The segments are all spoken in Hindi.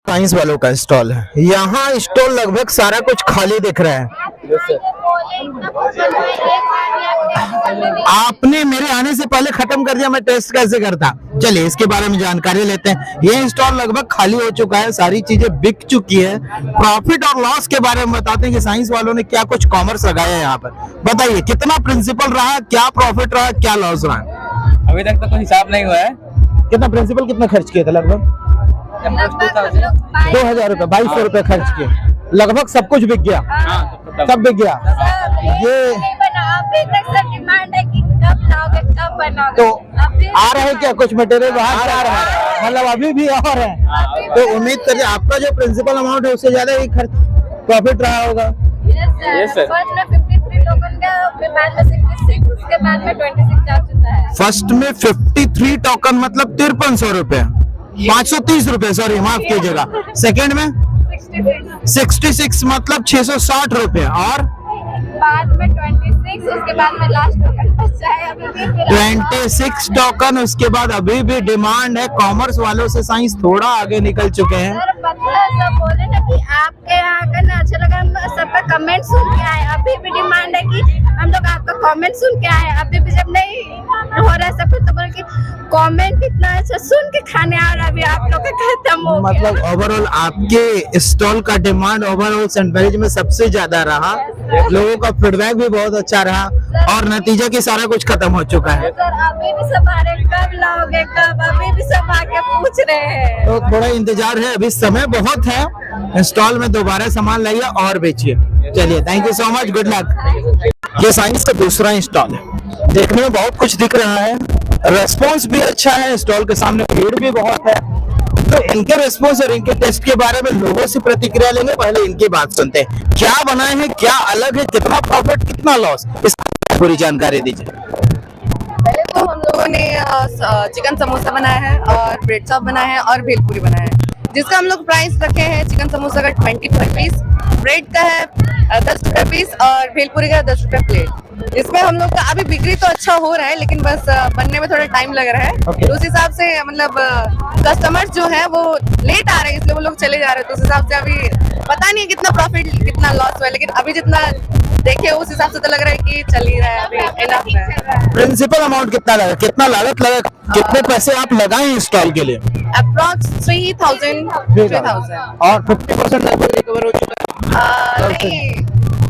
साइंस वालों का स्टॉल है। यहाँ स्टॉल लगभग सारा कुछ खाली दिख रहा है। आपने मेरे आने से पहले खत्म कर दिया, मैं टेस्ट कैसे करता। चलिए इसके बारे में जानकारी लेते हैं। ये स्टॉल लगभग खाली हो चुका है, सारी चीजें बिक चुकी है। प्रॉफिट और लॉस के बारे में बताते हैं कि साइंस वालों ने क्या कुछ कॉमर्स लगाया है यहाँ पर। बताइए कितना प्रिंसिपल रहा, क्या प्रॉफिट रहा, क्या लॉस रहा। अभी तक तो कोई हिसाब नहीं हुआ है। कितना प्रिंसिपल कितना खर्च किया था? लगभग 2000 रुपए, 2200 रुपए खर्च किए। लगभग सब कुछ बिक गया। सब बिक गया। ये डिमांड है कि कब लाओगे, कब बनाओगे। तो आ रहे क्या कुछ मटेरियल बाहर से आ रहा है, मतलब अभी भी और है। तो उम्मीद करिए आपका जो प्रिंसिपल अमाउंट है उससे ज्यादा ही खर्च प्रॉफिट रहा होगा। Yes, sir. फर्स्ट में 53 टोकन का, फिर बाद में 66, उसके बाद में 26 आ चुका है। फर्स्ट में 53 टोकन मतलब 5300 रुपए, 530 रुपए, सॉरी माफ कीजिएगा। सेकेंड में 66 मतलब 660 रुपए, और बाद में 26, उसके बाद में लास्ट टोकन बचा है अभी भी 26 टोकन। उसके बाद अभी भी डिमांड है। कॉमर्स वालों से साइंस थोड़ा आगे निकल चुके हैं। सर पता सब बोले ना कि आपके यहाँ का ना अच्छा लगा, हम सबका कमेंट सुन के आए। अभी भी डिमांड है कि हम लोग आपका कमेंट सुन के आए। अभी भी जब नहीं हो रहा है सब कुछ तो बोले कि कमेंट कितना अच्छा सुन के खाने आ रहा है। अभी आप लोग का खत्म हो गया। मतलब ओवरऑल आपके स्टॉल का डिमांड ओवरऑल सेंट मैरिज में सबसे ज्यादा रहा। लोगों का फीडबैक भी बहुत अच्छा रहा और नतीजा की सारा कुछ खत्म हो चुका है। सर अभी भी सब आ रहे, कब लाओगे कब, अभी भी सब आके पूछ रहे हैं। तो थोड़ा इंतजार है, अभी समय बहुत है। स्टॉल में दोबारा सामान लाइए और बेचिए। चलिए thank you so much, good luck. ये साइंस का दूसरा स्टॉल है। देखने में बहुत कुछ दिख रहा है, रेस्पॉन्स भी अच्छा है, स्टॉल के सामने भीड़ भी बहुत है। तो इनके रेस्पॉन्स और इनके टेस्ट के बारे में लोगों से प्रतिक्रिया लेंगे। पहले इनकी बात सुनते हैं, क्या बनाए हैं, क्या अलग है, कितना प्रॉफिट, कितना लॉस, इसकी पूरी जानकारी दीजिए। पहले तो हम लोगों ने चिकन समोसा बनाया है और ब्रेड चॉप बनाया है और भेलपूरी बनाया है, जिसका हम लोग प्राइस रखे हैं। चिकन समोसा का 20 रुपए पीस, ब्रेड का है 10 रुपए पीस और भेलपूरी का 10 रुपए प्लेट। इसमें हम लोग का अभी बिक्री तो अच्छा हो रहा है, लेकिन बस बनने में थोड़ा टाइम लग रहा है। Okay. तो उस हिसाब से मतलब कस्टमर्स जो है वो लेट आ रहे हैं, इसलिए वो लोग चले जा रहे हैं। तो उस हिसाब से अभी पता नहीं है कितना प्रॉफिट कितना लॉस हुआ है, लेकिन अभी जितना देखे उस हिसाब से तो लग रहा है कि चल ही रहा है, अभी इनफ है। प्रिंसिपल अमाउंट कितना लगा, कितना लागत लगा, कितने पैसे आप लगाए हैं स्टॉल के लिए? अप्रॉक्स 3000 और 50% लगभग रिकवर हो चुका है। नहीं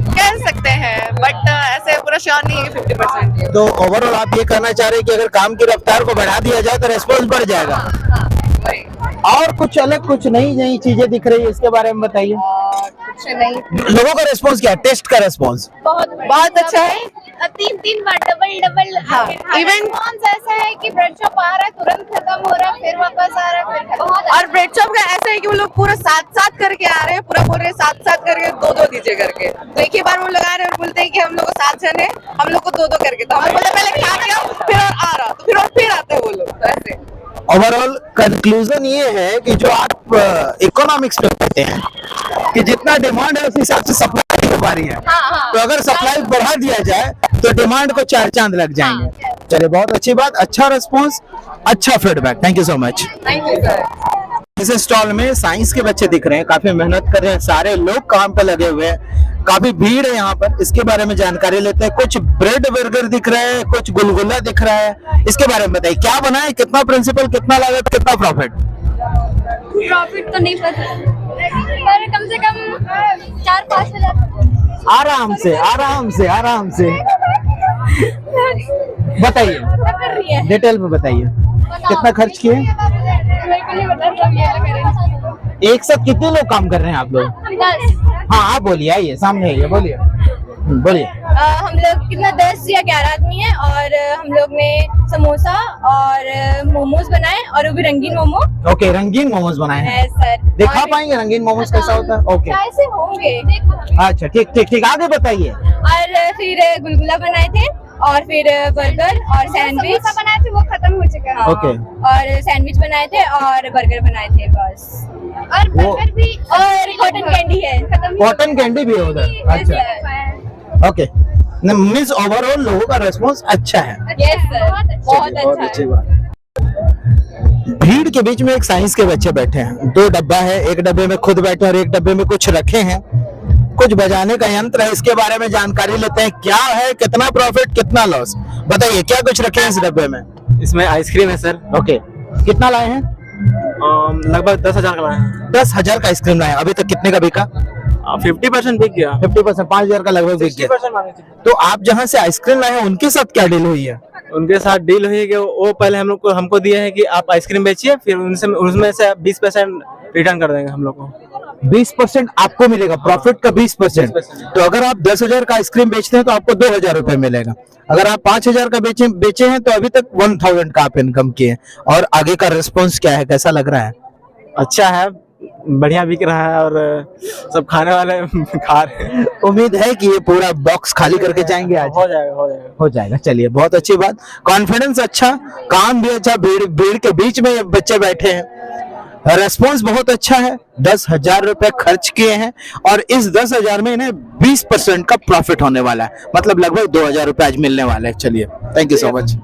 कह सकते हैं, बट ऐसे पूरा श्योर नहीं है 50%। तो ओवरऑल आप ये कहना चाह रहे हैं कि अगर काम की रफ्तार को बढ़ा दिया जाए तो रेस्पॉन्स बढ़ जाएगा। और कुछ अलग, कुछ नई चीजें दिख रही है, इसके बारे में बताइए। कुछ नहीं, लोगों का रेस्पॉन्स क्या है, टेस्ट का रेस्पॉन्स? बहुत अच्छा है। 3 बार डबल हाँ, इवन कौन सा ऐसा है कि ब्रेड चॉप आ रहा है, तुरंत खत्म हो रहा है, फिर वापस आ रहा है, फिर खत्म। और ब्रेड चॉप का ऐसा है कि वो लोग पूरा साथ करके आ रहे हैं, पूरा बोल रहे हैं साथ करके 2-2 दीजिए करके। तो एक ही बार वो लोग आ रहे हैं और बोलते हैं कि हम लोग को 7 जन है, हम लोग को 2-2 करके। तो हम बोले पहले खा लिया, फिर और आ रहा, तो फिर आते हैं वो लोग। तो ऐसे ओवरऑल कंक्लूजन ये है कि जो आप इकोनॉमिक्स में कहते हैं कि जितना डिमांड है उस हिसाब से सप्लाई नहीं हो पा रही है। तो अगर सप्लाई बढ़ा दिया जाए तो डिमांड को 4 चांद लग जाएंगे। चलिए बहुत अच्छी बात, अच्छा रेस्पॉन्स, अच्छा feedback, thank you so much. Thank you sir. इस स्टॉल में साइंस के बच्चे दिख रहे हैं, काफी मेहनत कर रहे हैं, सारे लोग काम पे लगे हुए हैं, काफी भीड़ है यहाँ पर। इसके बारे में जानकारी लेते हैं। कुछ ब्रेड बर्गर दिख रहा है, कुछ गुलगुला दिख रहा है, इसके बारे में बताइए क्या बना है, कितना प्रिंसिपल, कितना लागत, कितना प्रॉफिट? प्रॉफिट तो नहीं पता, पर कम से कम 4-5 हजार। आराम से बताइए, डिटेल में बताइए कितना खर्च किए। मेरे को नहीं पता, सब ये लग रहे हैं। एक साथ कितने लोग काम कर रहे हैं आप लोग? 10। हाँ आप बोलिए, आइए सामने आइए, बोलिए। हम लोग कितना 10 या 11 आदमी हैं और हम लोग ने समोसा और मोमोज बनाए, और वो भी रंगीन मोमो। ओके, रंगीन मोमोज बनाए हैं। है सर, दिखा पाएंगे रंगीन मोमोज कैसा होता है? ओके, कैसे होंगे। अच्छा ठीक, आगे बताइए। और फिर गुलगुला बनाए थे, और फिर बर्गर और सैंडविच बनाए थे, वो खत्म हो चुका है। ओके। और सैंडविच बनाए थे और बर्गर बनाए थे बस। और बर्गर भी, और कॉटन कैंडी है, कॉटन कैंडी भी है उधर? अच्छा, ओके। मीन्स ओवरऑल लोगों का रेस्पॉन्स अच्छा है। यस सर, बहुत बहुत अच्छा अच्छी है। बात। भीड़ के बीच में एक साइंस के बच्चे बैठे हैं, 2 डब्बा है, एक डब्बे में खुद बैठे और एक डब्बे में कुछ रखे हैं, कुछ बजाने का यंत्र है। इसके बारे में जानकारी लेते हैं, क्या है, कितना प्रॉफिट कितना लॉस, बताइए क्या कुछ रखे हैं इस डब्बे में। इसमें आइसक्रीम है सर। ओके, कितना लाए हैं? लगभग 10,000 का लाया 10,000 का आइसक्रीम लाए, अभी तक कितने का बिका? है। 50% बिक गया। 50%, 5,000 का लगभग बिक गया। 60% मांगे थे। तो आप जहाँ से आइसक्रीम लाए हैं उनके साथ क्या डील हुई है? उनके साथ डील हुई है कि वो पहले हम लोग को हमको दिए है कि आप आइसक्रीम बेचिए, फिर उनसे उसमें से 20% रिटर्न कर देंगे हम लोग को। 20% आपको मिलेगा, प्रॉफिट का 20%। तो अगर आप 10,000 का आइसक्रीम बेचते हैं तो आपको 2,000 रुपए मिलेगा। अगर आप 5,000 का बेचे हैं तो अभी तक 1,000 का आप इनकम किए। और आगे का रिस्पॉन्स क्या है, कैसा लग रहा है? अच्छा है, बढ़िया बिक रहा है और सब खाने वाले खा रहे हैं। उम्मीद है कि ये पूरा बॉक्स खाली करके जाएंगे आज। हो जाएगा, हो जाएगा। हो जाएगा, चलिए बहुत अच्छी बात, कॉन्फिडेंस अच्छा, काम भी अच्छा, भीड़ के बीच में ये बच्चे बैठे हैं, रेस्पॉन्स बहुत अच्छा है। 10,000 रुपए खर्च किए हैं और इस 10,000 में इन्हें 20% का प्रॉफिट होने वाला है, मतलब लगभग 2,000 रुपए आज मिलने वाले हैं। चलिए, थैंक यू सो मच।